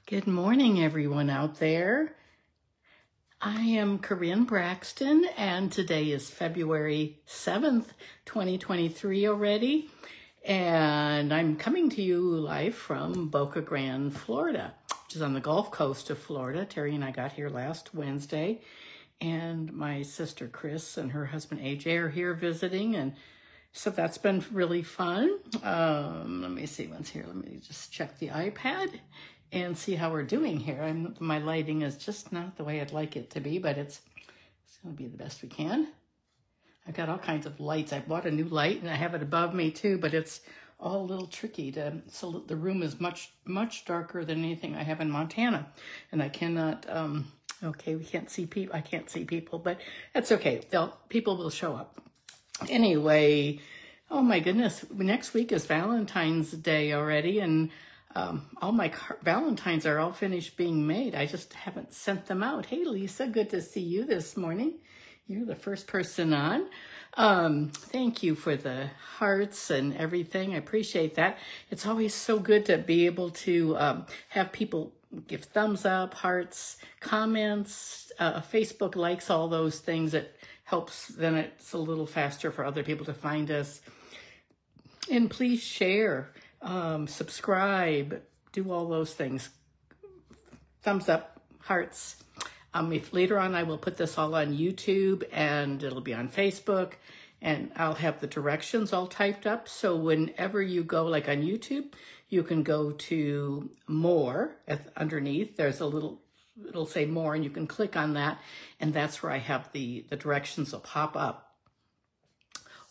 Good morning, everyone out there. I am Corinne Braxton, and today is February 7th, 2023 already. And I'm coming to you live from Boca Grande, Florida, which is on the Gulf Coast of Florida. Terry and I got here last Wednesday, and my sister Chris and her husband AJ are here visiting, and so that's been really fun. Let me see what's here. Let me just check the iPad and see how we're doing here. My lighting is just not the way I'd like it to be, but it's going to be the best we can. I've got all kinds of lights. I bought a new light and I have it above me too, but it's all a little tricky so the room is much darker than anything I have in Montana, and I cannot. Okay, we can't see people. I can't see people, but that's okay. People will show up. Anyway, oh my goodness, next week is Valentine's Day already, and all my Valentines are all finished being made. I just haven't sent them out. Hey, Lisa, good to see you this morning. You're the first person on. Thank you for the hearts and everything. I appreciate that. It's always so good to be able to have people give thumbs up, hearts, comments, Facebook likes, all those things. It helps, then it's a little faster for other people to find us. And please share, subscribe, do all those things. Thumbs up, hearts. If later on I will put this all on YouTube, and it'll be on Facebook, and I'll have the directions all typed up. So whenever you go, like on YouTube, you can go to more underneath. There's a little, it'll say more, and you can click on that, and that's where I have the directions will pop up.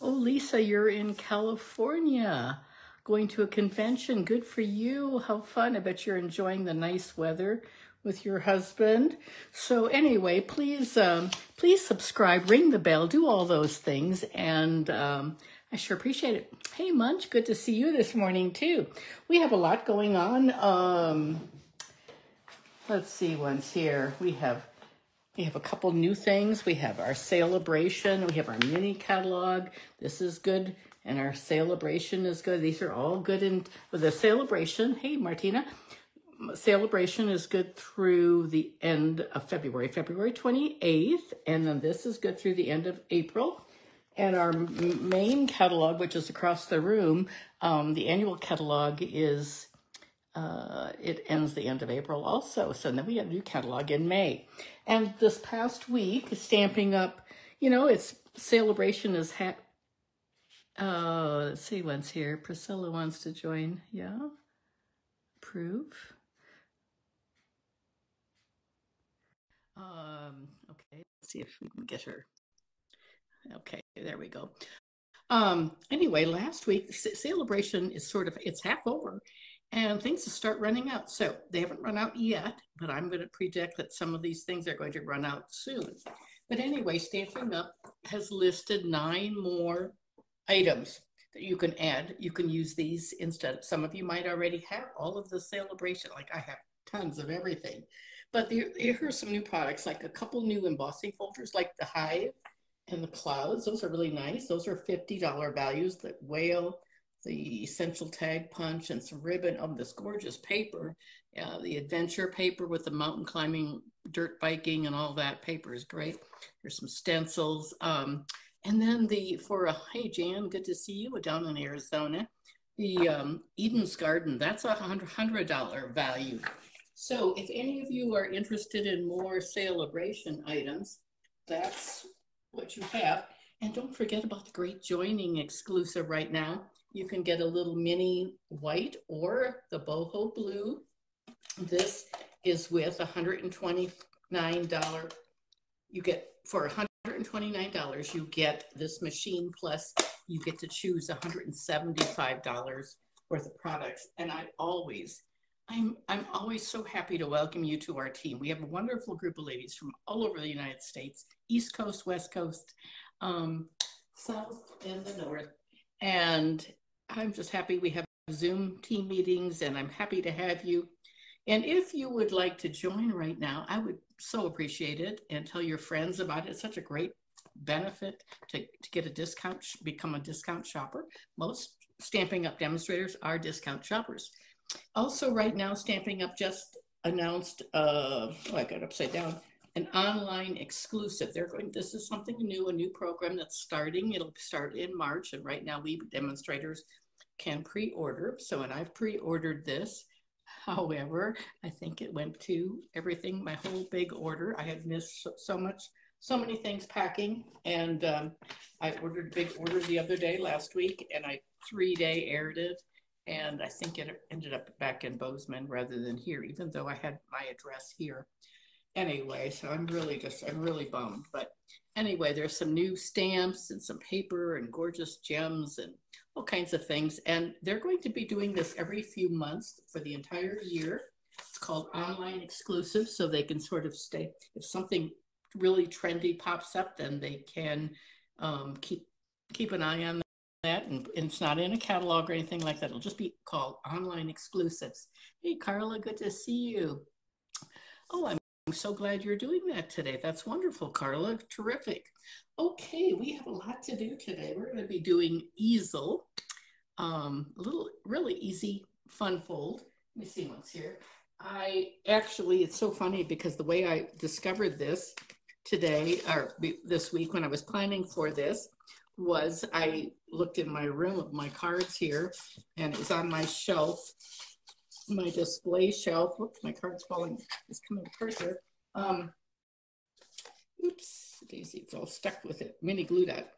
Oh, Lisa, you're in California, going to a convention. Good for you. How fun. I bet you're enjoying the nice weather with your husband. So anyway, please subscribe, ring the bell, do all those things, and I sure appreciate it. Hey, Munch, good to see you this morning too. We have a lot going on. Let's see what's here. We have a couple new things. We have our celebration. We have our mini catalog. This is good. And our celebration is good. These are all good. And with the celebration, hey, Martina, celebration is good through the end of February 28th. And then this is good through the end of April. And our main catalog, which is across the room, the annual catalog is, it ends the end of April also. So then we have a new catalog in May. And this past week, Stamping Up, it's celebration is let's see what's here. Priscilla wants to join. Yeah. Approve. Okay, let's see if we can get her. Okay, there we go. Anyway, last week, celebration is it's half over, and things will start running out. So they haven't run out yet, but I'm going to predict that some of these things are going to run out soon. But anyway, Stamping Up has listed 9 more items that you can add. You can use these instead. Some of you might already have all of the celebration, like I have tons of everything. But here are some new products, like a couple new embossing folders, like the Hive and the Clouds. Those are really nice. Those are $50 values. The Whale, the Essential Tag Punch, and some ribbon of this gorgeous paper. The adventure paper with the mountain climbing, dirt biking, and all that paper is great. There's some stencils. And then hey, Jan, good to see you down in Arizona. The Eden's Garden, that's a $100 value. So if any of you are interested in more celebration items, that's what you have. And don't forget about the great joining exclusive right now. You can get a little mini white or the boho blue. This is with $129. You get for $129, you get this machine, plus you get to choose $175 worth of products. And I'm always so happy to welcome you to our team. We have a wonderful group of ladies from all over the United States, East Coast, West Coast, South, and the North. And I'm just happy we have Zoom team meetings, and I'm happy to have you. And if you would like to join right now, I would so appreciate it, and tell your friends about it. It's such a great benefit to get a discount, become a discount shopper. Most Stamping Up demonstrators are discount shoppers. Also right now, Stamping Up just announced, I got upside down, an online exclusive. This is something new, a new program that's starting. It'll start in March, and right now we demonstrators can pre-order. So, and I've pre-ordered this. However, I think it went to everything, my whole big order. I had missed so many things packing, and I ordered a big order the other day, last week, and I 3-day aired it, and I think it ended up back in Bozeman rather than here, even though I had my address here. Anyway, so I'm really bummed. But anyway, there's some new stamps and some paper and gorgeous gems and all kinds of things. And they're going to be doing this every few months for the entire year. It's called online exclusive, so they can sort of stay, if something really trendy pops up, then they can keep an eye on that. And it's not in a catalog or anything like that. It'll just be called online exclusives. Hey, Carla, good to see you. Oh, I'm so glad you're doing that today. That's wonderful, Carla. Terrific. Okay, we have a lot to do today. We're going to be doing Easel, a little really easy fun fold. Let me see what's here. It's so funny because the way I discovered this today, or this week when I was planning for this, was I looked in my room of my cards here, and it was on my shelf, my display shelf. Whoops, my card's falling. It's coming apart here. Oops, Daisy, it's all stuck with it. Mini glue that.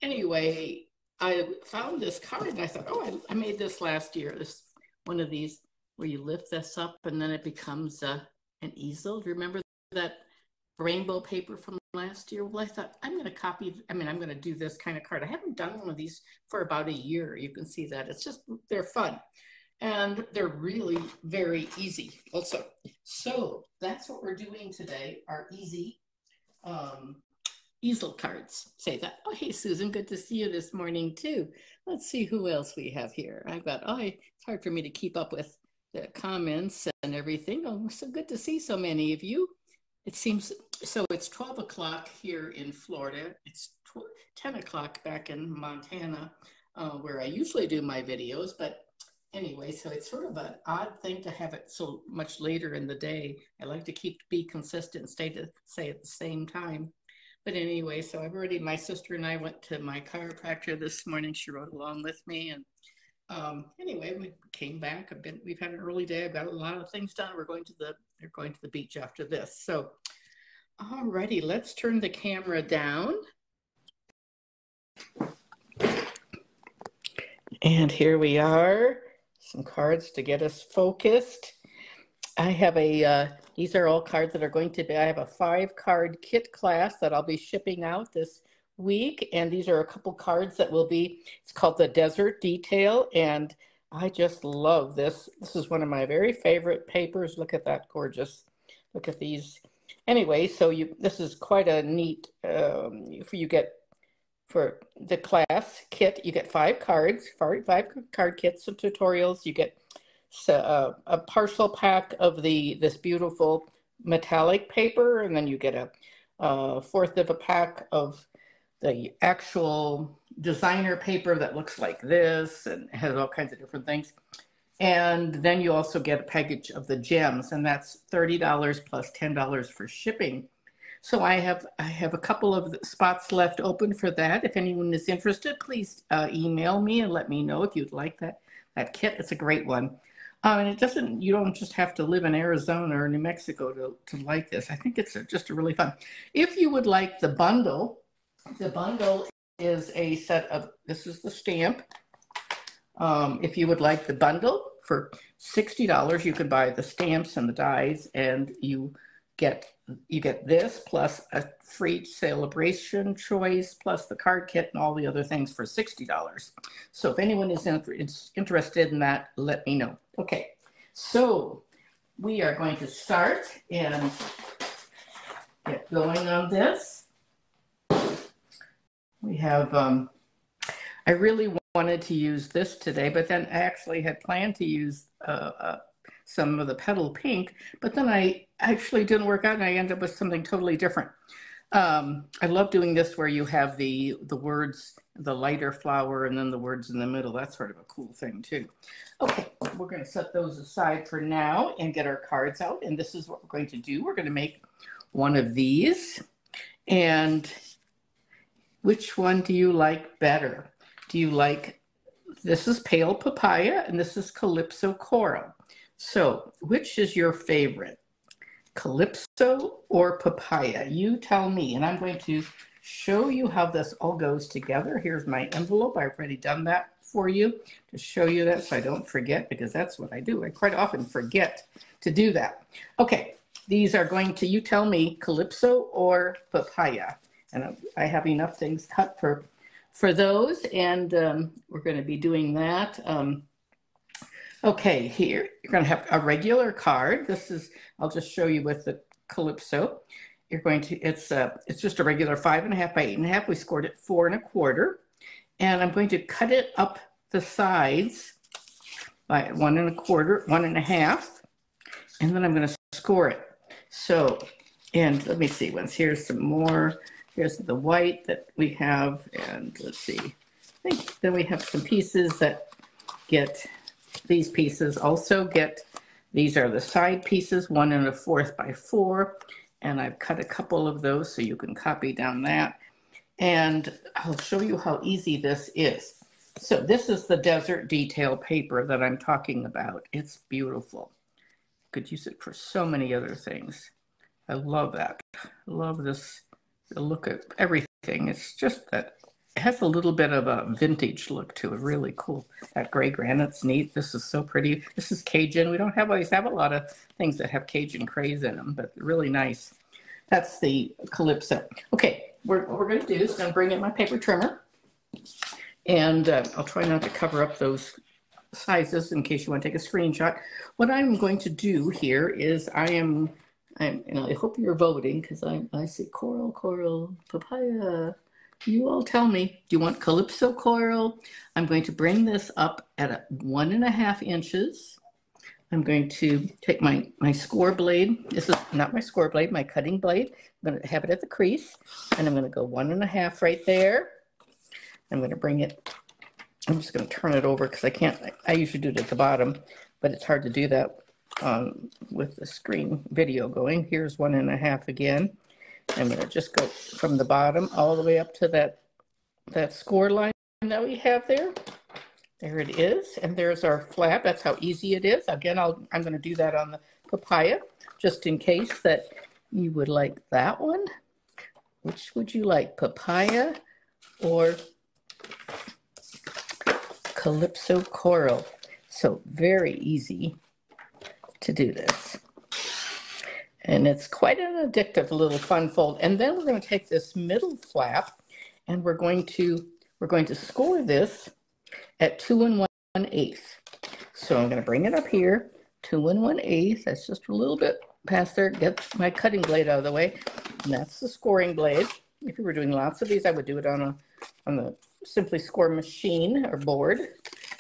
Anyway, I found this card and I thought, oh, I made this last year. This one of these where you lift this up and then it becomes an easel. Do you remember that rainbow paper from last year? Well, I thought I'm going to do this kind of card. I haven't done one of these for about a year. You can see that. They're fun. And they're really very easy also. So that's what we're doing today, our easy easel cards. Say that. Oh, hey, Susan, good to see you this morning too. Let's see who else we have here. It's hard for me to keep up with the comments and everything. Oh, so good to see so many of you. It seems, so it's 12 o'clock here in Florida. It's 10 o'clock back in Montana, where I usually do my videos, but anyway, so it's sort of an odd thing to have it so much later in the day. I like to be consistent, say at the same time. But anyway, so my sister and I went to my chiropractor this morning. She rode along with me. And anyway, we came back. We've had an early day. I've got a lot of things done. They're going to the beach after this. So, all righty, let's turn the camera down. And here we are. Some cards to get us focused. I have these are all cards that are going to be, I have a 5-card kit class that I'll be shipping out this week. And these are a couple cards that will be, it's called the Desert Detail. And I just love this. This is one of my very favorite papers. Look at that, gorgeous. Look at these. Anyway, so this is quite a neat, for the class kit, you get 5 cards, 5 card kits of tutorials. You get a partial pack of this beautiful metallic paper, and then you get a fourth of a pack of the actual designer paper that looks like this and has all kinds of different things. And then you also get a package of the gems, and that's $30 plus $10 for shipping. So I have a couple of spots left open for that. If anyone is interested, please email me and let me know if you'd like that kit. It's a great one. And you don't just have to live in Arizona or New Mexico to like this. I think it's just a really fun. If you would like the bundle is a set of, this is the stamp. If you would like the bundle for $60, you can buy the stamps and the dies, and you get this plus a free celebration choice plus the card kit and all the other things for $60. So if anyone is interested in that, let me know. Okay, so we are going to start and get going on this. We have, I really wanted to use this today, but then I actually had planned to use some of the petal pink, but then I actually didn't work out and I ended up with something totally different. I love doing this where you have the words, the lighter flower, and then the words in the middle. That's sort of a cool thing too. Okay, we're going to set those aside for now and get our cards out. And this is what we're going to do. We're going to make one of these. And which one do you like better? Do you like, this is Pale Papaya and this is Calypso Coral. So which is your favorite? Calypso or papaya? You tell me, and I'm going to show you how this all goes together. Here's my envelope. I've already done that for you to show you that so I don't forget, because that's what I do. I quite often forget to do that. Okay, these are going to, you tell me, Calypso or papaya. And I have enough things cut for those, and we're going to be doing that. Okay, here, you're going to have a regular card. This is, I'll just show you with the Calypso. You're going to, it's just a regular 5.5 by 8.5. We scored it 4 1/4. And I'm going to cut it up the sides by 1 1/4, 1 1/2. And then I'm going to score it. So, and let me see, here's some more. Here's the white that we have. And let's see, I think then we have some pieces that get, these pieces also get, these are the side pieces, 1 1/4 by 4, and I've cut a couple of those so you can copy down that. And I'll show you how easy this is. So this is the desert detail paper that I'm talking about. It's beautiful. Could use it for so many other things. I love that. I love this, the look of everything. It's just that it has a little bit of a vintage look to it. Really cool. That gray granite's neat. This is so pretty. This is Cajun. We don't always have a lot of things that have Cajun craze in them, but really nice. That's the Calypso. Okay, what we're going to do is I'm going to bring in my paper trimmer, and I'll try not to cover up those sizes in case you want to take a screenshot. What I'm going to do here is and I hope you're voting, because I see coral, papaya. You all tell me, do you want Calypso Coral? I'm going to bring this up at 1 1/2 inches. I'm going to take my score blade. This is not my score blade, my cutting blade. I'm going to have it at the crease, and I'm going to go 1 1/2 right there. I'm going to bring it, I'm just going to turn it over because I usually do it at the bottom, but it's hard to do that with the screen video going. Here's 1 1/2 again. I'm going to just go from the bottom all the way up to that score line that we have there. There it is. And there's our flap. That's how easy it is. Again, I'm going to do that on the papaya, just in case that you would like that one. Which would you like, papaya or Calypso Coral? So very easy to do this. And it's quite an addictive little fun fold. And then we're going to take this middle flap, and we're going to score this at 2 1/8. So I'm going to bring it up here, 2 1/8. That's just a little bit past there. Get my cutting blade out of the way. And that's the scoring blade. If you were doing lots of these, I would do it on the Simply Score machine or board.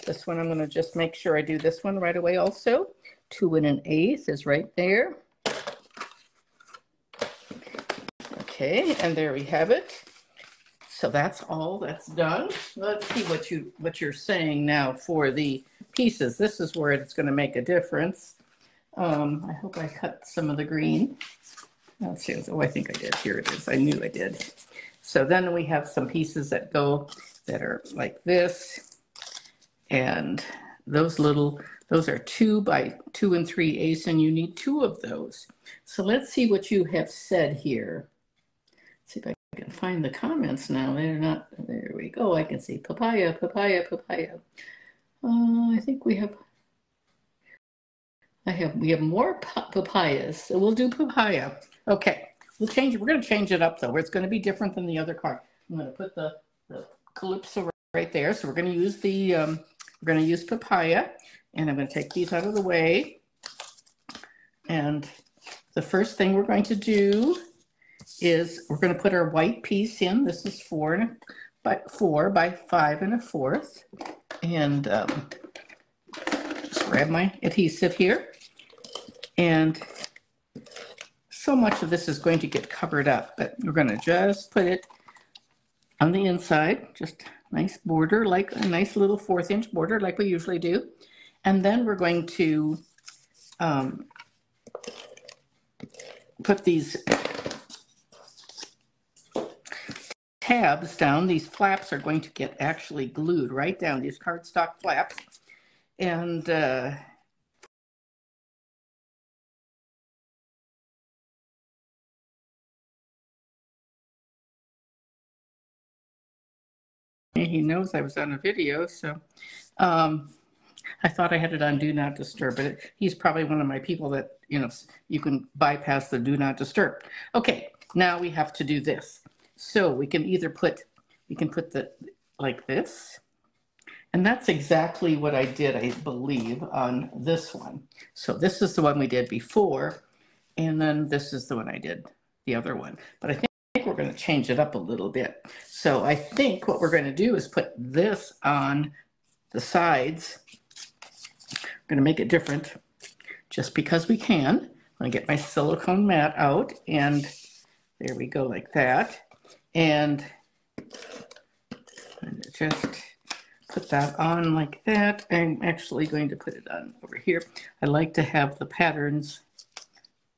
This one, I'm going to just make sure I do this one right away also. 2 1/8 is right there. Okay, and there we have it. So that's all that's done. Let's see what you're saying now for the pieces. This is where it's going to make a difference. I hope I cut some of the green. Let's see. Oh, I think I did. Here it is. I knew I did. So then we have some pieces that are like this, and those are 2 by 2 3/8, and you need 2 of those. So let's see what you have said here. See if I can find the comments now. They're not, there we go. I can see papaya, papaya, papaya. I think we have more papayas. So we'll do papaya. Okay, we're going to change it up though, where it's going to be different than the other card. I'm going to put the Calypso right there. So we're going to use papaya, and I'm going to take these out of the way. And the first thing we're going to do is we're going to put our white piece in. This is 4 by 5 1/4. And just grab my adhesive here. And so much of this is going to get covered up, but we're going to just put it on the inside, just nice border, like a nice little 1/4 inch border like we usually do. And then we're going to put these tabs down. These flaps are going to get actually glued right down, these cardstock flaps. And he knows I was on a video, so I thought I had it on Do Not Disturb, but he's probably one of my people that, you know, you can bypass the Do Not Disturb. Okay, now we have to do this. So we can either put, the, like this, and that's exactly what I did, I believe, on this one. So this is the one we did before, and then this is the one I did, the other one. But I think we're going to change it up a little bit. So I think what we're going to do is put this on the sides. I'm going to make it different just because we can. I'm going to get my silicone mat out, and there we go, like that. And I'm going to just put that on like that. I'm actually going to put it on over here. I like to have the patterns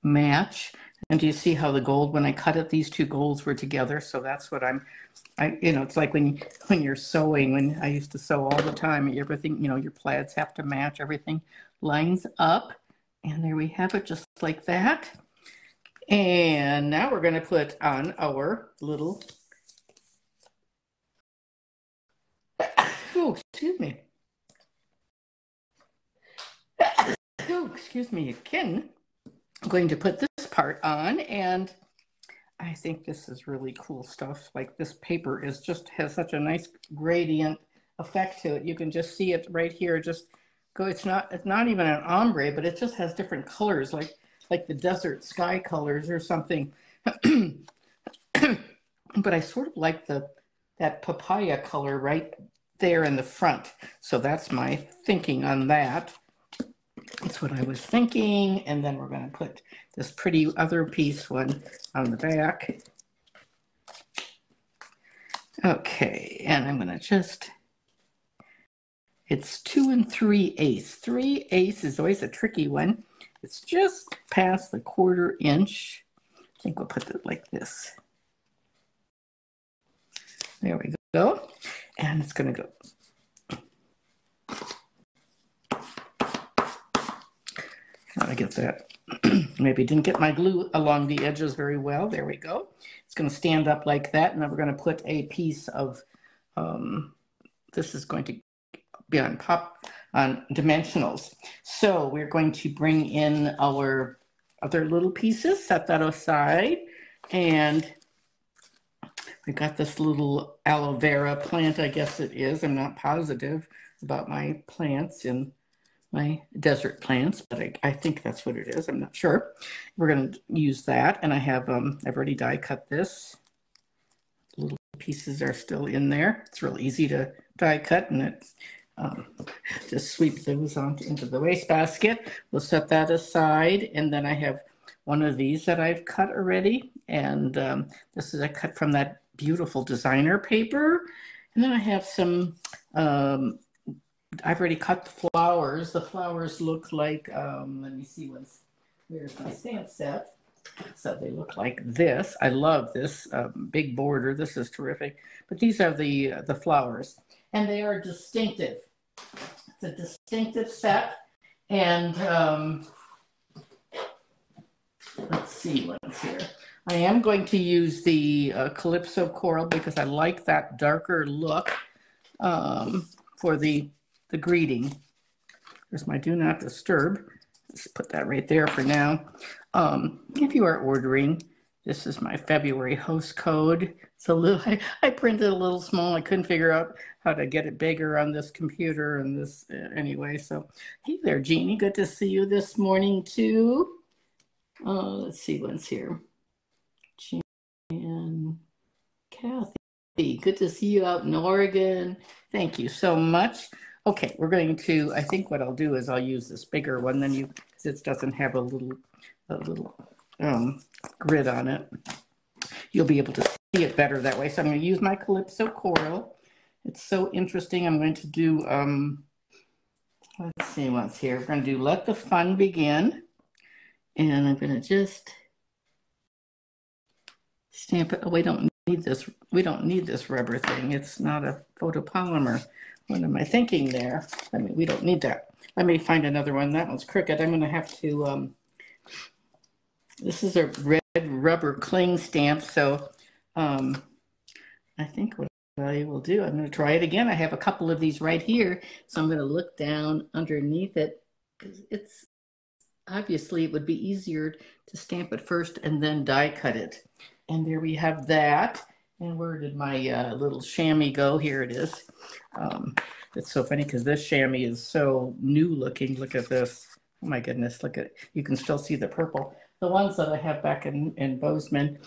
match. And do you see how the gold, when I cut it, these two golds were together? So that's what you know, it's like when you're sewing, when I used to sew all the time, everything, you know, your plaids have to match, everything lines up. And there we have it, just like that. And now we're going to put on our little, oh, excuse me. Oh, excuse me again. I'm going to put this part on, and I think this is really cool stuff. Like, this paper is just has such a nice gradient effect to it. You can just see it right here. Just go. It's not even an ombre, but it just has different colors, like the desert sky colors or something. But I sort of like that papaya color right there in the front. So that's my thinking on that. That's what I was thinking. And then we're going to put this pretty other piece one on the back. Okay, and I'm going to just, it's 2 3/8. 3/8 is always a tricky one. It's just past the 1/4 inch. I think we'll put it like this. There we go. And it's going to go. How do I get that? Maybe didn't get my glue along the edges very well. There we go. It's going to stand up like that. And then we're going to put a piece of, this is going to be on dimensionals. So we're going to bring in our other little pieces, set that aside. And we got this little aloe vera plant, I guess it is. I'm not positive about my plants and my desert plants, but I think that's what it is. I'm not sure. We're going to use that. And I have, I've already die cut this. Little pieces are still in there. It's real easy to die cut, and it's just sweep those into the wastebasket. We'll set that aside. And then I have one of these that I've cut already. And this is a cut from that beautiful designer paper. And then I have some, I've already cut the flowers. The flowers look like, let me see, where's my stamp set? So they look like this. I love this big border. This is terrific. But these are the flowers, and they are distinctive. It's a distinctive set. And let's see what's here. I am going to use the Calypso Coral because I like that darker look for the greeting. There's my Do Not Disturb. Let's put that right there for now. If you are ordering, this is my February host code. It's a little, I printed a little small. I couldn't figure out how to get it bigger on this computer and this anyway. So, hey there, Jeannie. Good to see you this morning too. Let's see what's here. And Kathy, good to see you out in Oregon. Thank you so much. Okay, we're going to, I think what I'll do is I'll use this bigger one than you, because it doesn't have a little grid on it. You'll be able to see it better that way. So I'm going to use my Calypso Coral. It's so interesting. I'm going to do, let's see what's here. We're going to do Let the Fun Begin. And I'm going to just stamp it. Oh, we don't need this. We don't need this rubber thing. It's not a photopolymer. What am I thinking there? I mean, we don't need that. Let me find another one. That one's crooked. I'm going to have to, this is a red rubber cling stamp. So I think what I will do, I'm going to try it again. I have a couple of these right here. So I'm going to look down underneath it because it's obviously it would be easier to stamp it first and then die cut it. And there we have that. And where did my little chamois go? Here it is. It's so funny because this chamois is so new looking. Look at this. Oh my goodness, look at it. You can still see the purple. The ones that I have back in Bozeman,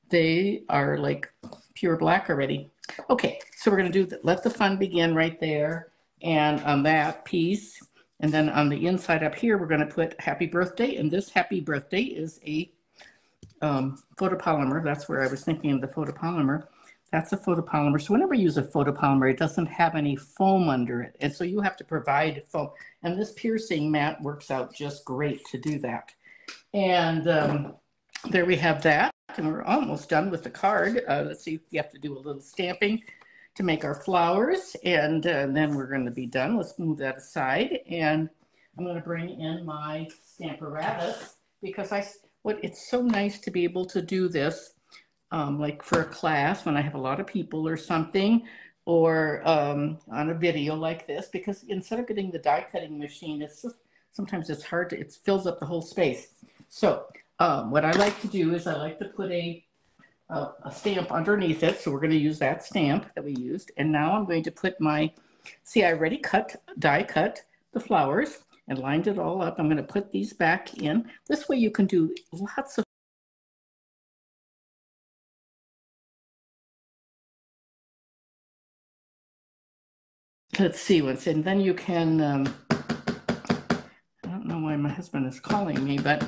they are like pure black already. Okay, so we're going to do Let the Fun Begin right there. And on that piece, and then on the inside up here, we're going to put Happy Birthday. And this Happy Birthday is a photopolymer. That's where I was thinking of the photopolymer. That's a photopolymer. So whenever you use a photopolymer, it doesn't have any foam under it. And so you have to provide foam. And this piercing mat works out just great to do that. And there we have that. And we're almost done with the card. Let's see, we have to do a little stamping to make our flowers. And then we're going to be done. Let's move that aside. And I'm going to bring in my Stamparatus because it's so nice to be able to do this. Like for a class when I have a lot of people or something, or on a video like this, because instead of getting the die cutting machine, it's just, sometimes it's hard to, it fills up the whole space. So what I like to do is I like to put a stamp underneath it. So we're going to use that stamp that we used. And now I'm going to put my, see, I already die cut the flowers and lined it all up. I'm going to put these back in. This way you can do lots of let's see what's in. Then you can, I don't know why my husband is calling me, but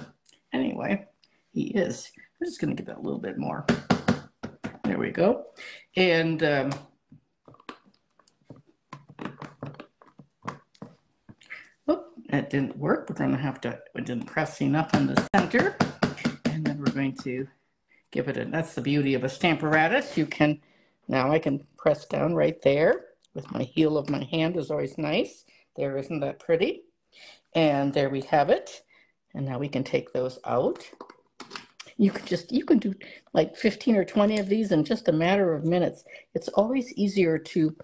anyway, he is. I'm just going to give it a little bit more. There we go. And that didn't work. We're going to have to, it didn't press enough on the center. And then we're going to give it a, that's the beauty of a Stamparatus. You can, now I can press down right there. With my heel of my hand is always nice. There, isn't that pretty? And there we have it. And now we can take those out. You can do like 15 or 20 of these in just a matter of minutes. It's always easier to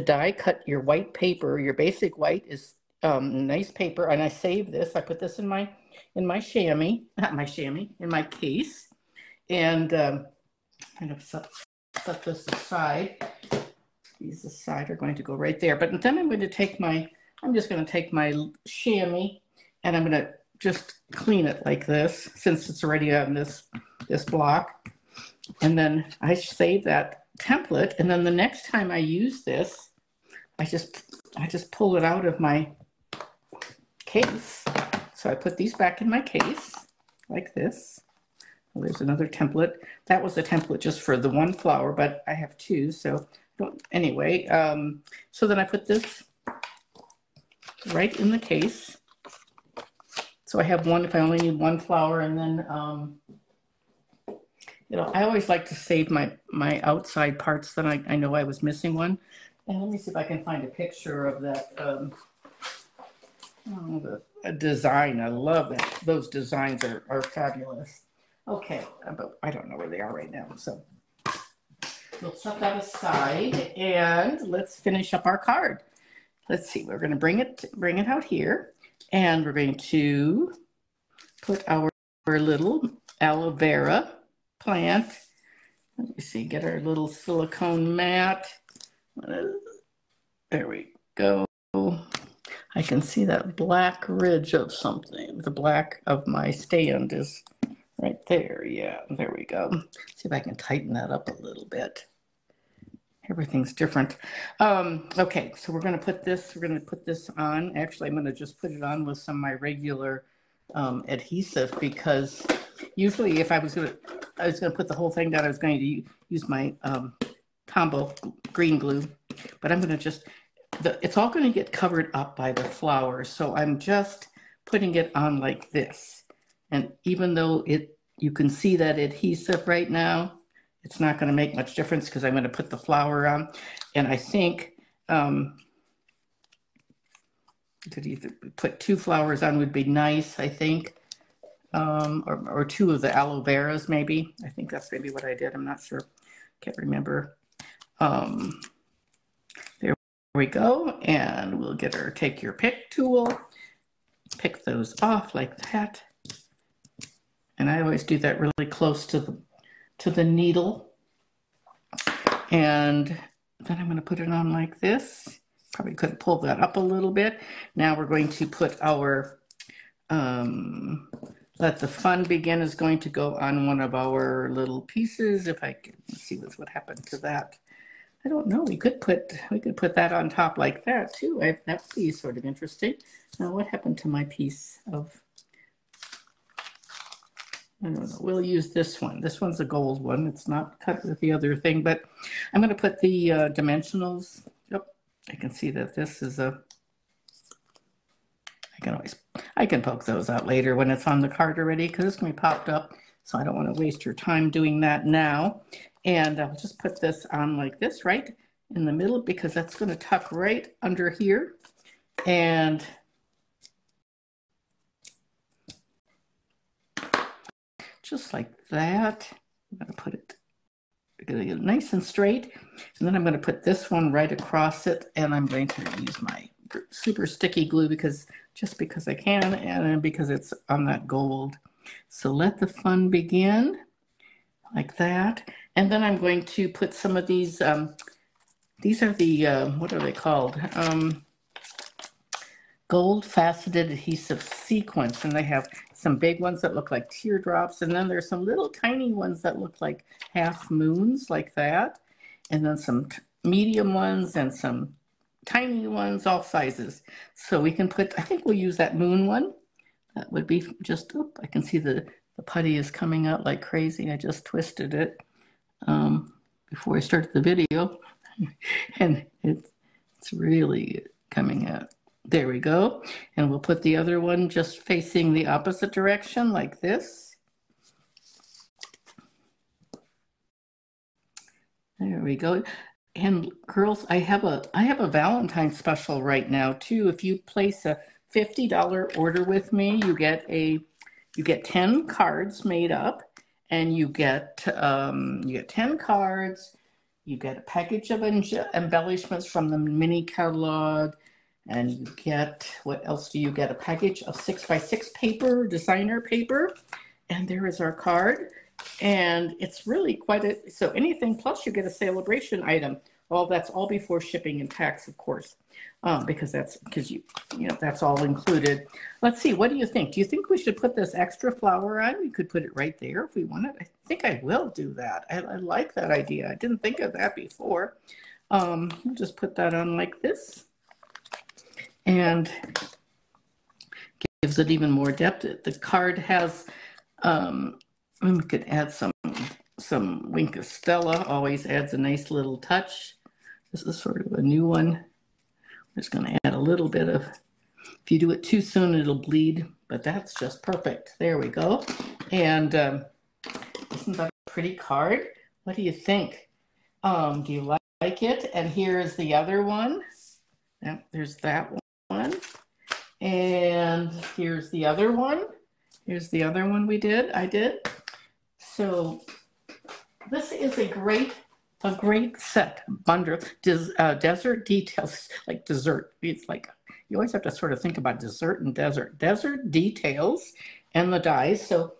die cut your white paper. Your basic white is nice paper. And I save this. I put this in my chamois, not my chamois, in my case. And kind of set this aside. These aside are going to go right there. But then I'm going to take I'm just going to take my chamois and I'm going to just clean it like this since it's already on this block. And then I save that template. And then the next time I use this, I just pull it out of my case. So I put these back in my case like this. Well, there's another template. That was a template just for the one flower, but I have two. So anyway, so then I put this right in the case. So I have one if I only need one flower, and then, I always like to save my outside parts that I know I was missing one. And let me see if I can find a picture of that a design. I love that. Those designs are fabulous. Okay, but I don't know where they are right now, so. We'll set that aside and let's finish up our card. Let's see, we're going to bring it out here and we're going to put our little aloe vera plant. Let me see, get our little silicone mat. There we go. I can see that black ridge of something. The black of my stand is right there. Yeah, there we go. See if I can tighten that up a little bit. Everything's different. Okay, so we're going to put this on. Actually, I'm going to just put it on with some of my regular adhesive because Usually if I was gonna put the whole thing down, I was going to use my combo green glue, but I'm gonna just, it's all gonna get covered up by the flowers. So I'm just putting it on like this. And even though you can see that adhesive right now, it's not gonna make much difference because I'm gonna put the flower on. And I think, could either put 2 flowers on would be nice, I think. Or 2 of the aloe veras, maybe. I think that's maybe what I did. I'm not sure. Can't remember. There we go. And we'll take your pick tool, pick those off like that. And I always do that really close to the needle. And then I'm going to put it on like this. Probably could pull that up a little bit. Now we're going to put our Let the Fun Begin is going to go on one of our little pieces. If I can see what happened to that. I don't know. We could put that on top like that too. That would be sort of interesting. Now, what happened to my piece of? I don't know. We'll use this one. This one's a gold one. It's not cut with the other thing, but I'm going to put the dimensionals. Yep, I can see that this is a. I can poke those out later when it's on the card already because it's going to be popped up. So I don't want to waste your time doing that now. And I'll just put this on like this right in the middle because that's going to tuck right under here. And just like that, I'm going to put it nice and straight. And then I'm going to put this one right across it. And I'm going to use my super sticky glue because I can, and because it's on that gold. So let the fun begin like that. And then I'm going to put some of these are the what are they called, gold faceted adhesive sequins, and they have some big ones that look like teardrops, and then there's some little tiny ones that look like half moons like that, and then some medium ones and some tiny ones, all sizes. So we can put, I think we'll use that moon one. That would be just, I can see the putty is coming out like crazy. I just twisted it before I started the video. And it's really coming out. There we go. And we'll put the other one just facing the opposite direction like this. There we go. And girls, I have a Valentine's special right now too. If you place a $50 order with me, you get 10 cards made up, and you get 10 cards. You get a package of embellishments from the mini catalog, and you get, what else do you get? A package of 6x6 paper, designer paper, and there is our card. And it's really quite so anything, plus you get a celebration item. Well, that's all before shipping and tax, of course, because that's all included. Let's see, what do you think? Do you think we should put this extra flower on? We could put it right there if we wanted. I think I will do that. I like that idea. I didn't think of that before. We'll just put that on like this, and gives it even more depth. The card has. We could add some Wink of Stella, always adds a nice little touch. This is sort of a new one. I'm just going to add a little bit of, if you do it too soon, it'll bleed, but that's just perfect. There we go. And isn't that a pretty card? What do you think? Do you like it? And here is the other one. Yep, there's that one. And here's the other one. Here's the other one I did. So this is a great set bundle. Desert details, like dessert. It's like you always have to sort of think about dessert and desert. Desert details and the dies. So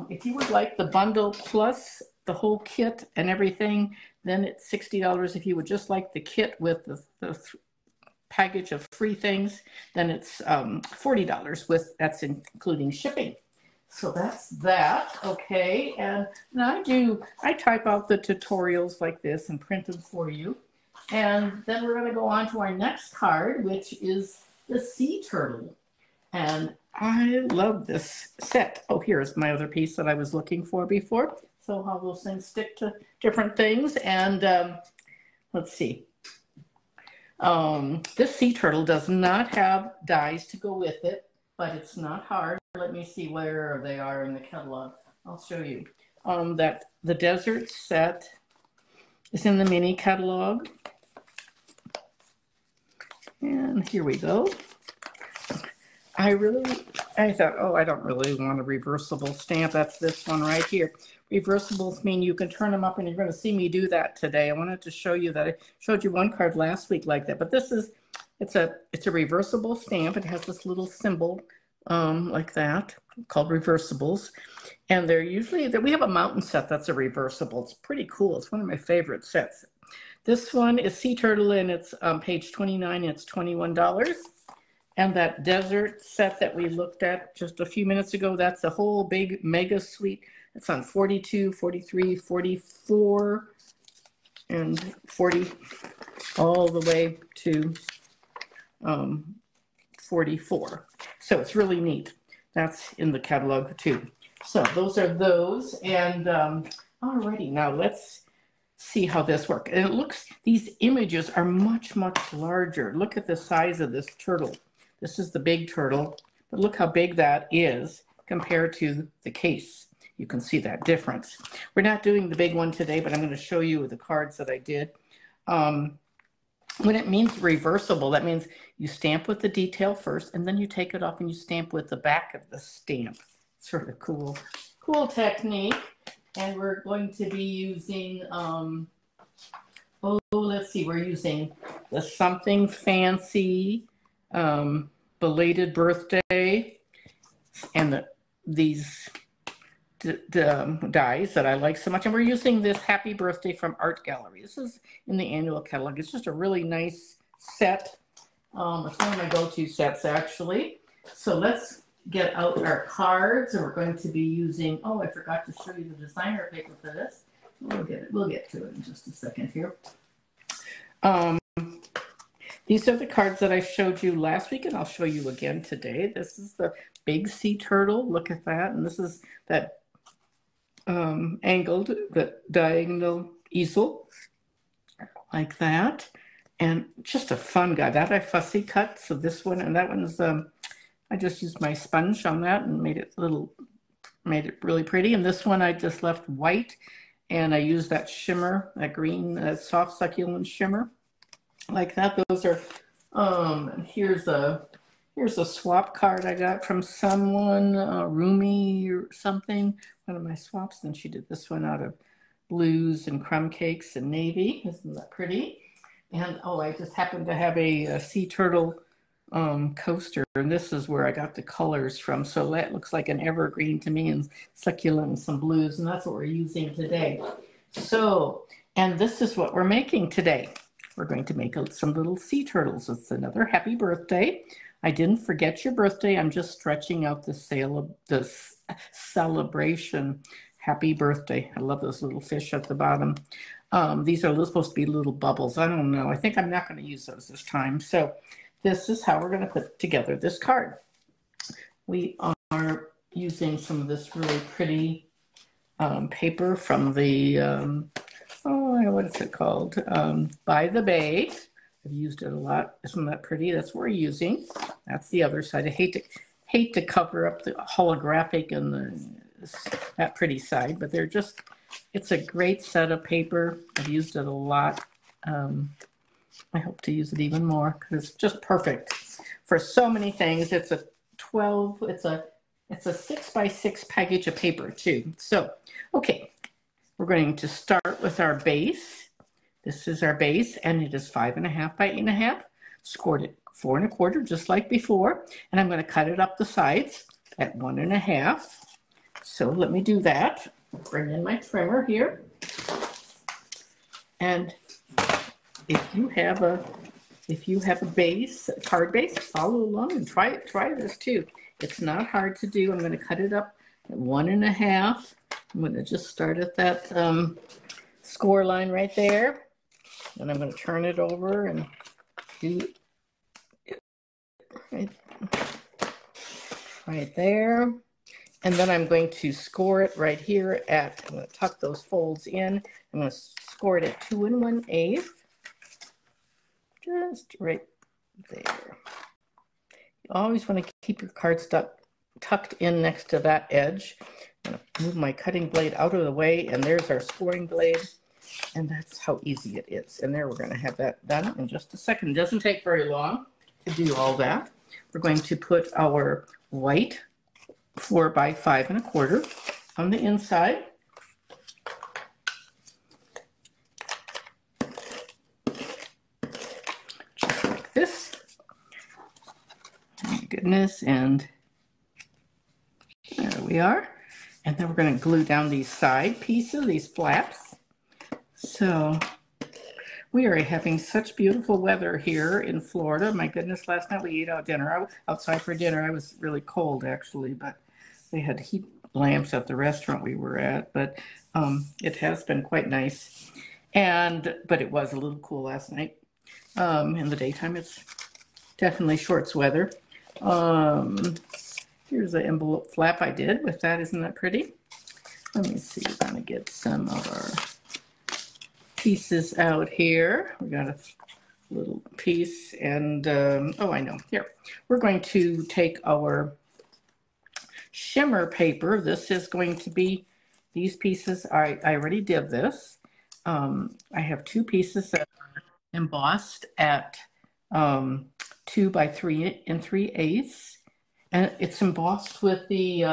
if you would like the bundle plus the whole kit and everything, then it's $60. If you would just like the kit with the package of free things, then it's $40 that's including shipping. So that's that, okay. And I type out the tutorials like this and print them for you. And then we're going to go on to our next card, which is the sea turtle. And I love this set. Oh, here's my other piece that I was looking for before. So how those things stick to different things. And let's see. This sea turtle does not have dies to go with it, but it's not hard. Let me see where they are in the catalog. I'll show you. That the desert set is in the mini catalog. And here we go. I thought, oh, I don't really want a reversible stamp. That's this one right here. Reversibles mean you can turn them up, and you're going to see me do that today. I wanted to show you that. I showed you one card last week like that, but this is, it's a reversible stamp. It has this little symbol like that called reversibles. And they're usually, we have a mountain set that's a reversible. It's pretty cool. It's one of my favorite sets. This one is Sea Turtle, and it's page 29, and it's $21. And that desert set that we looked at just a few minutes ago, that's a whole big mega suite. It's on 42, 43, 44, and 40, all the way to 44. So it's really neat. That's in the catalog too. So those are those. And alrighty, now let's see how this works. And it looks, these images are much, much larger. Look at the size of this turtle. This is the big turtle, but look how big that is compared to the case. You can see that difference. We're not doing the big one today, but I'm going to show you the cards that I did. When it means reversible, that means you stamp with the detail first, and then you take it off and you stamp with the back of the stamp. Sort of cool technique. And we're going to be using, let's see, we're using the Something Fancy belated birthday, and these dies that I like so much. And we're using this Happy Birthday from Art Gallery. This is in the annual catalog. It's just a really nice set. It's one of my go-to sets, actually. So let's get out our cards, and we're going to be using, oh, I forgot to show you the designer paper for this. We'll get to it in just a second here. These are the cards that I showed you last week, and I'll show you again today. This is the big sea turtle. Look at that. And this is that angled, the diagonal easel, like that. And just a fun guy. That I fussy cut. So this one and that one is, I just used my sponge on that and made it really pretty. And this one I just left white, and I used that shimmer, that green, soft succulent shimmer. Like that. Those are here's a swap card I got from someone, Rumi or something, one of my swaps. And she did this one out of blues and crumb cakes and navy. Isn't that pretty? And oh, I just happened to have a sea turtle coaster, and this is where I got the colors from. So that looks like an evergreen to me, and succulent and some blues, and that's what we're using today. So, and this is what we're making today. We're going to make some little sea turtles. It's another happy birthday. I didn't forget your birthday. I'm just stretching out the celebration. Happy birthday. I love those little fish at the bottom. These are supposed to be little bubbles. I don't know. I think I'm not going to use those this time. So this is how we're going to put together this card. We are using some of this really pretty paper from the what is it called? By the Bay. I've used it a lot. Isn't that pretty? That's what we're using. That's the other side. I hate to cover up the holographic and that pretty side, but it's a great set of paper. I've used it a lot. I hope to use it even more because it's just perfect for so many things. It's a 6x6 package of paper too. So, okay. We're going to start with our base. This is our base, and it is 5.5 by 8.5. Scored at 4 1/4, just like before. And I'm going to cut it up the sides at 1.5. So let me do that. Bring in my trimmer here. And if you have a base, a card base, follow along and try this too. It's not hard to do. I'm going to cut it up at 1.5. I'm going to just start at that score line right there. And I'm going to turn it over and do it right. right there. And then I'm going to score it right here at, I'm going to tuck those folds in. I'm going to score it at 2 1/8. Just right there. You always want to keep your cardstock tucked in next to that edge. I'm going to move my cutting blade out of the way, and there's our scoring blade. And that's how easy it is. And there, we're going to have that done in just a second. It doesn't take very long to do all that. We're going to put our white 4 by 5 1/4 on the inside. Just like this. Oh my goodness, and there we are. And then we're going to glue down these side pieces, these flaps. So we are having such beautiful weather here in Florida. My goodness, last night we ate out dinner. I was outside for dinner. I was really cold actually, but they had heat lamps at the restaurant we were at. But it has been quite nice. But it was a little cool last night. In the daytime, it's definitely shorts weather. Here's the envelope flap I did with that. Isn't that pretty? Let me see. We're going to get some of our pieces out here. We got a little piece, and oh, I know. Here, we're going to take our shimmer paper. This is going to be these pieces. I already did this. I have 2 pieces that are embossed at 2 by 3 3/8, and it's embossed with the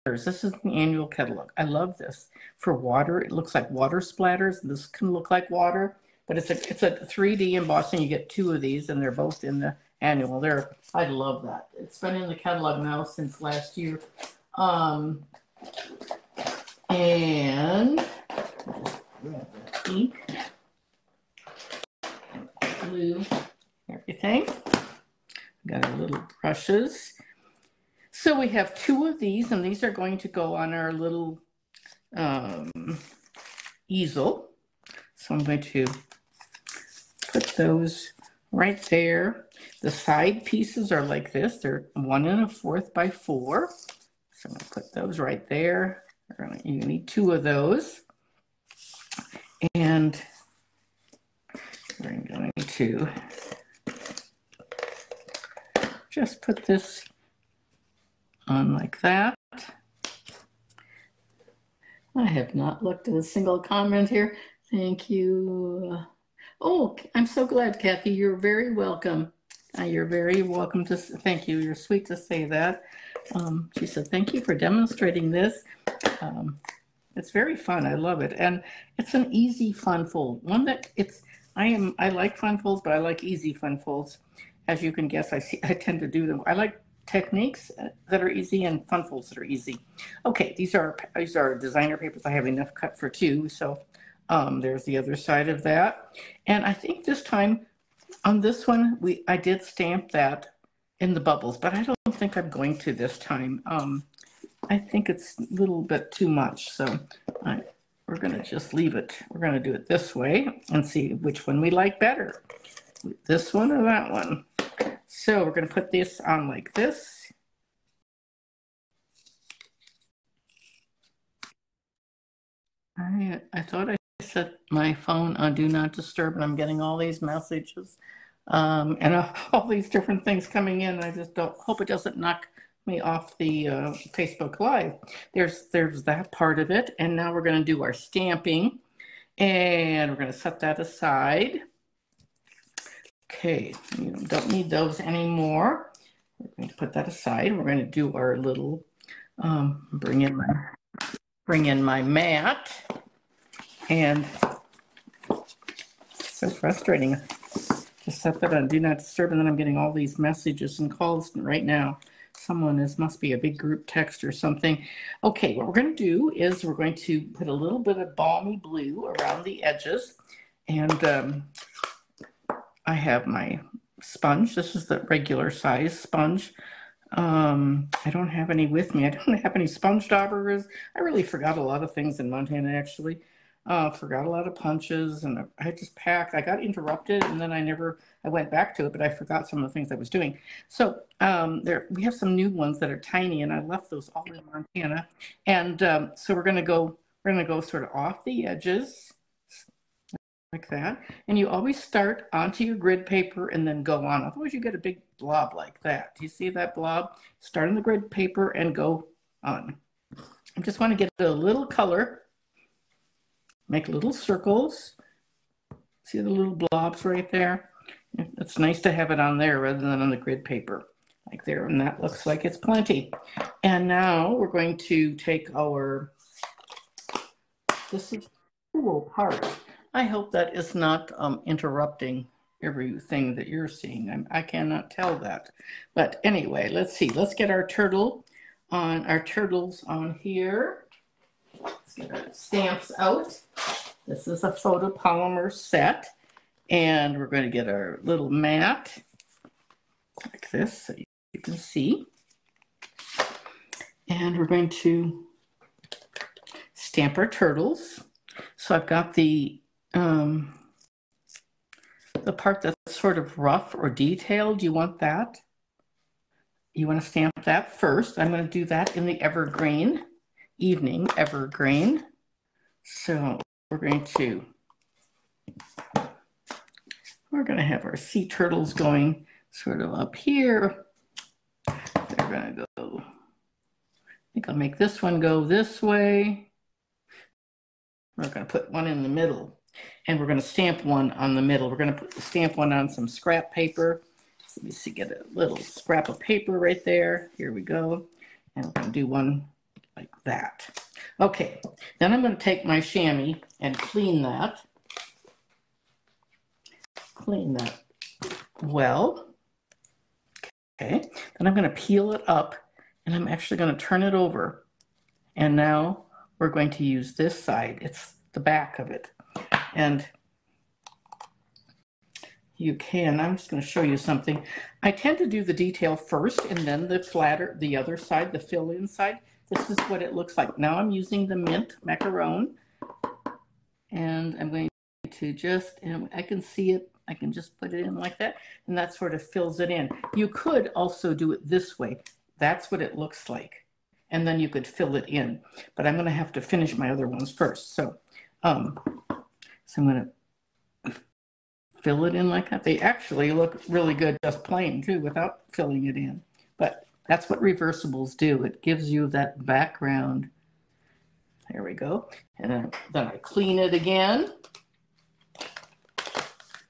this is the annual catalog. I love this for water. It looks like water splatters. This can look like water, but it's a 3D embossing. You get 2 of these, and they're both in the annual. I love that. It's been in the catalog now since last year. And grab that ink, glue, everything. Got our little brushes. So we have 2 of these, and these are going to go on our little easel. So I'm going to put those right there. The side pieces are like this. They're 1 1/4 by 4. So I'm going to put those right there. You need 2 of those. And we're going to just put this on like that. I have not looked at a single comment here. Thank you. Oh, I'm so glad, Kathy. You're very welcome. You're very welcome to, thank you. You're sweet to say that. She said, thank you for demonstrating this. It's very fun. I love it. And it's an easy fun fold. One that I like fun folds, but I like easy fun folds. As you can guess, I tend to do them. I like techniques that are easy and fun folds that are easy. Okay, these are designer papers. I have enough cut for 2, so there's the other side of that. And I think this time on this one, I did stamp that in the bubbles, but I don't think I'm going to this time. I think it's a little bit too much, so we're going to just leave it. We're going to do it this way and see which one we like better, this one or that one. So we're going to put this on like this. I thought I set my phone on Do Not Disturb, and I'm getting all these messages and all these different things coming in. I just hope it doesn't knock me off the Facebook Live. There's that part of it, and now we're going to do our stamping, and we're going to set that aside. Okay, you don't need those anymore. We're going to put that aside. We're going to do our little, bring in my mat. And it's so frustrating to set that on Do Not Disturb, and then I'm getting all these messages and calls right now. Must be a big group text or something. Okay, what we're going to do is we're going to put a little bit of balmy blue around the edges, and I have my sponge. This is the regular size sponge. I don't have any with me. I don't have any sponge daubers. I really forgot a lot of things in Montana, actually. Forgot a lot of punches, and I just packed. I got interrupted, and then I went back to it, but I forgot some of the things I was doing. So we have some new ones that are tiny, and I left those all in Montana. And so we're gonna go sort of off the edges like that. And you always start onto your grid paper and then go on. Otherwise you get a big blob like that. Do you see that blob? Start on the grid paper and go on. I just want to get a little color. Make little circles. See the little blobs right there? It's nice to have it on there rather than on the grid paper like there. And that looks like it's plenty. And now we're going to take this is a little part. I hope that is not interrupting everything that you're seeing. I cannot tell that. But anyway, let's see. Let's get our turtles on here. Let's get our stamps out. This is a photopolymer set. And we're going to get our little mat like this so you can see. And we're going to stamp our turtles. So I've got the part that's sort of rough or detailed. You want that? You want to stamp that first. I'm going to do that in the evergreen, evening evergreen. So we're going to have our sea turtles going sort of up here. They're going to go, I think I'll make this one go this way. We're going to put one in the middle, and we're going to stamp one on the middle. We're going to stamp one on some scrap paper. So let me see, get a little scrap of paper right there. Here we go. And we're going to do one like that. Okay, then I'm going to take my chamois and clean that. Well. Okay, then I'm going to peel it up, and I'm actually going to turn it over. And now we're going to use this side. It's the back of it. And I'm just going to show you something. I tend to do the detail first and then the other side, the fill-in side. This is what it looks like. Now I'm using the mint macaron, and I'm going to and I can see it. I can just put it in like that, and that sort of fills it in. You could also do it this way. That's what it looks like. And then you could fill it in. But I'm going to have to finish my other ones first. So I'm going to fill it in like that. They actually look really good just plain too without filling it in. But that's what reversibles do. It gives you that background. There we go. And then I clean it again.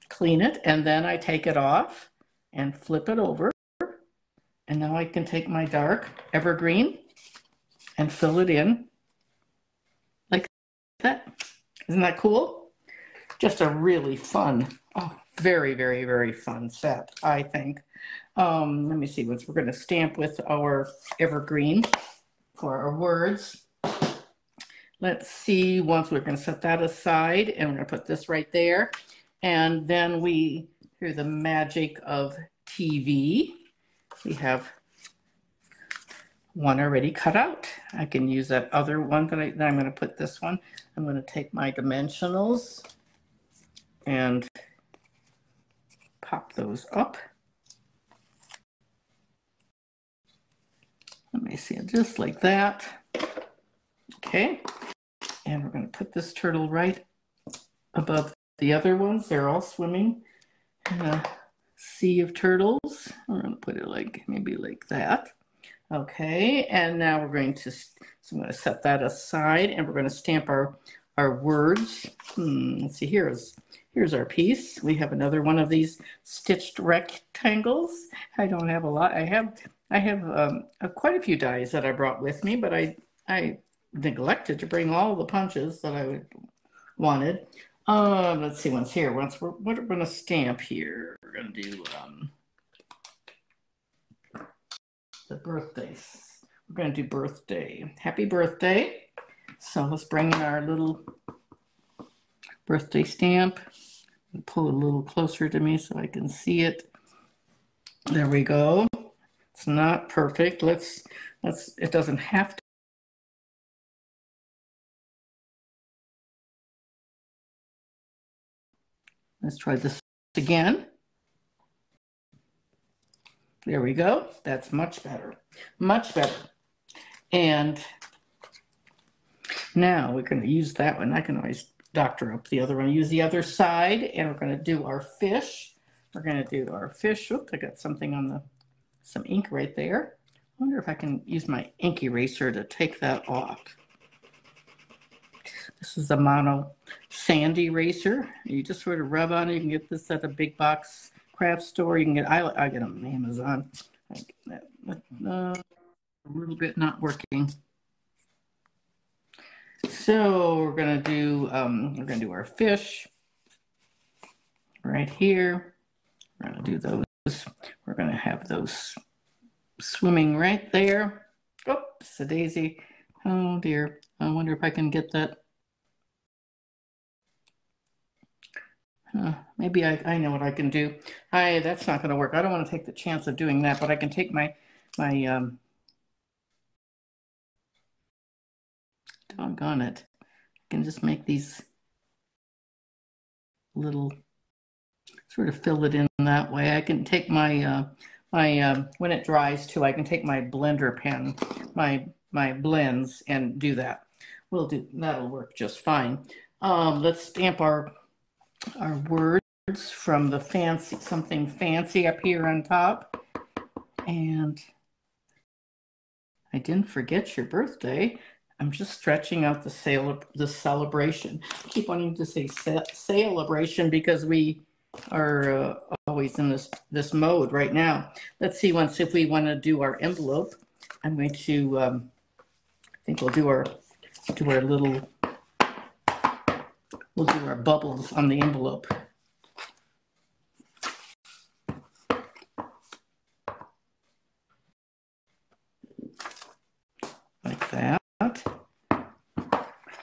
Clean it, and then I take it off and flip it over. And now I can take my dark evergreen and fill it in like that. Isn't that cool? Just a really fun, very, very, very fun set, I think. Let me see, we're going to stamp with our evergreen for our words. Let's see, once we're going to set that aside, and we're going to put this right there. And then through the magic of TV, we have one already cut out. I can use that other one, then I'm going to put this one. I'm going to take my dimensionals and pop those up. Let me see it just like that. Okay. And we're going to put this turtle right above the other ones. They're all swimming in a sea of turtles. We're going to put it maybe like that. Okay, and now we're going to, so I'm going to set that aside, and we're going to stamp our words. Let's see, here's our piece. We have another one of these stitched rectangles. I don't have a lot. I have quite a few dies that I brought with me, but I neglected to bring all the punches that I wanted. Let's see, what's here. What we're going to stamp here. We're going to do the birthdays. We're going to do birthday. Happy birthday. So let's bring in our little birthday stamp. Pull it a little closer to me so I can see it. There we go. It's not perfect. It doesn't have to Let's try this again. There we go. That's much better. Much better. And now we're going to use that one. I can always doctor up the other one. Use the other side, and we're going to do our fish. We're going to do our fish. Oops, I got something on the, some ink right there. I wonder if I can use my ink eraser to take that off. This is a mono sand eraser. You just sort of rub on it. You can get this at a big box craft store. You can get, I get them on Amazon. A little bit not working. So we're gonna do our fish right here. We're gonna do those. We're gonna have those swimming right there. Oops, a daisy. Oh dear. I wonder if I can get that. Maybe I know what I can do. That's not going to work. I don't want to take the chance of doing that, but I can take my doggone it. I can just make these little, sort of fill it in that way. I can take my when it dries too, I can take my blender pen, my blends, and do that. That'll work just fine. Let's stamp our words from the fancy, something fancy up here on top. And I didn't forget your birthday. I'm just stretching out the celebration. I keep wanting to say celebration because we are always in this mode right now. Let's see, if we want to do our envelope, I'm going to, I think we'll do our little, we'll do our bubbles on the envelope. Like that. I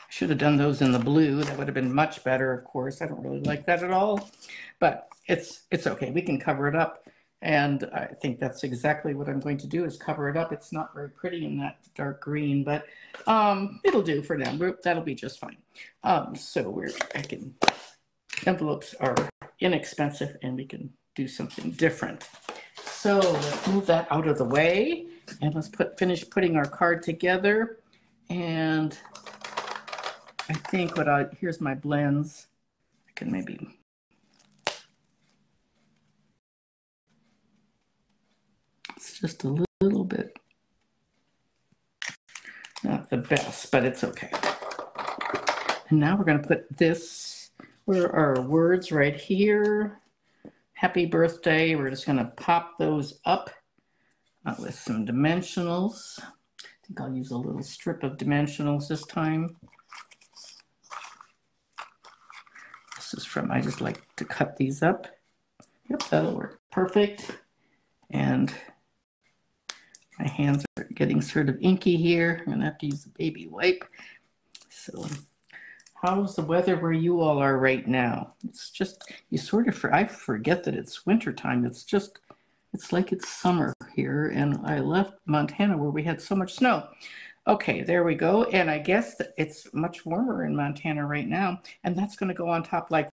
should have done those in the blue. That would have been much better, of course. I don't really like that at all, but it's okay. We can cover it up. And I think that's exactly what I'm going to do, is cover it up. It's not very pretty in that dark green, but it'll do for now. That'll be just fine. Envelopes are inexpensive and we can do something different. So let's move that out of the way and let's finish putting our card together. And I think here's my blends. I can maybe, it's just a little bit, not the best, but it's okay. And now we're going to put this, where are our words right here. Happy birthday. We're just going to pop those up with some dimensionals. I think I'll use a little strip of dimensionals this time. This is from, I just like to cut these up. Yep, that'll work perfect. And my hands are getting sort of inky here. I'm going to have to use a baby wipe. So how's the weather where you all are right now? It's just, I forget that it's wintertime. It's like it's summer here. And I left Montana where we had so much snow. Okay, there we go. And I guess that it's much warmer in Montana right now. And that's going to go on top like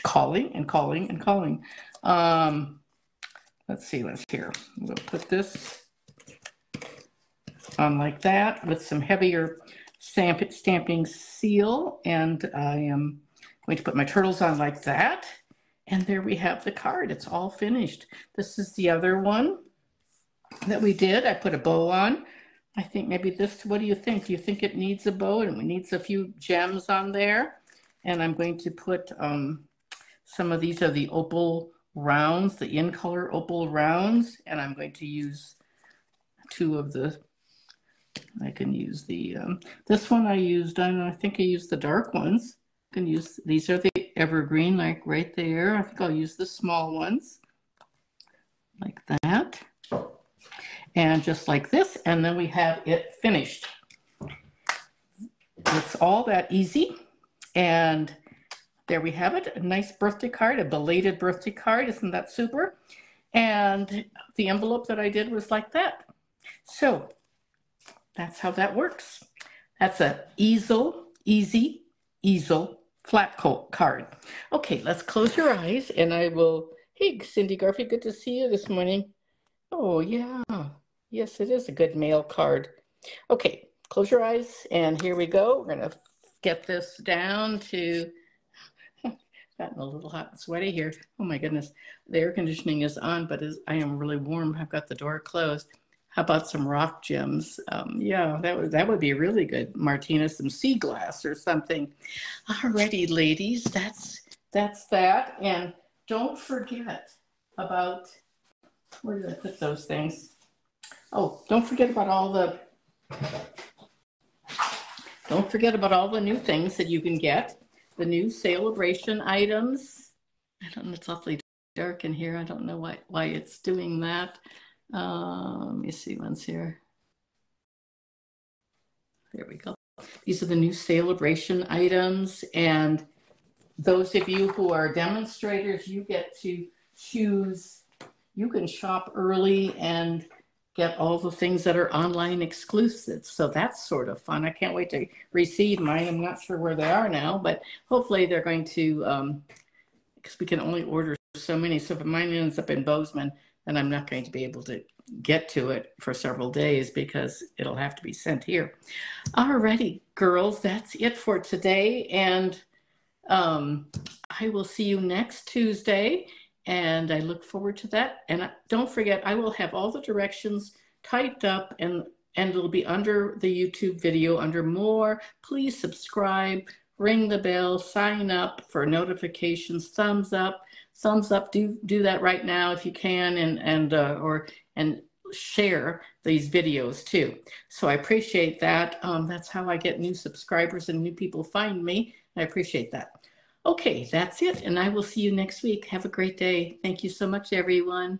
calling and calling and calling. Let's see, we'll put this on like that with some heavier stamping seal. And I am going to put my turtles on like that. And there we have the card. It's all finished. This is the other one that we did. I put a bow on. I think maybe this, what do you think? Do you think it needs a bow? And it needs a few gems on there. And I'm going to put some of these are the opal rounds, the in color opal rounds. And I'm going to use two of the, I can use the, this one I used, I think I used the dark ones. I can use, these are the evergreen, like right there. I think I'll use the small ones like that. And just like this, and then we have it finished. It's all that easy. And there we have it, a nice birthday card, a belated birthday card. Isn't that super? And the envelope that I did was like that. So that's how that works. That's a easel flat coat card. Okay, let's close your eyes and I will, hey, Cindy Garfield, good to see you this morning. Oh, yeah. Yes, it is a good mail card. Okay, close your eyes and here we go. We're going to get this down to, gotten a little hot and sweaty here. Oh my goodness. The air conditioning is on, but I am really warm. I've got the door closed. How about some rock gems? Yeah, that would be really good. Martina, some sea glass or something. Alrighty, ladies, that's that. And don't forget about, where did I put those things? Oh, don't forget about all the new things that you can get. The new celebration items. I don't know, it's awfully dark in here. I don't know why it's doing that. Let me see ones here. There we go. These are the new celebration items. And those of you who are demonstrators, you get to choose. You can shop early and get all the things that are online exclusives. So that's sort of fun. I can't wait to receive mine. I'm not sure where they are now, but hopefully they're going to, because we can only order so many. So if mine ends up in Bozeman, then I'm not going to be able to get to it for several days because it'll have to be sent here. Alrighty, girls, that's it for today. And I will see you next Tuesday. And I look forward to that. And don't forget, I will have all the directions typed up and it'll be under the YouTube video under more. Please subscribe, ring the bell, sign up for notifications, thumbs up. Do that right now if you can, and share these videos too. So I appreciate that. That's how I get new subscribers and new people find me. I appreciate that. Okay, that's it, and I will see you next week. Have a great day. Thank you so much, everyone.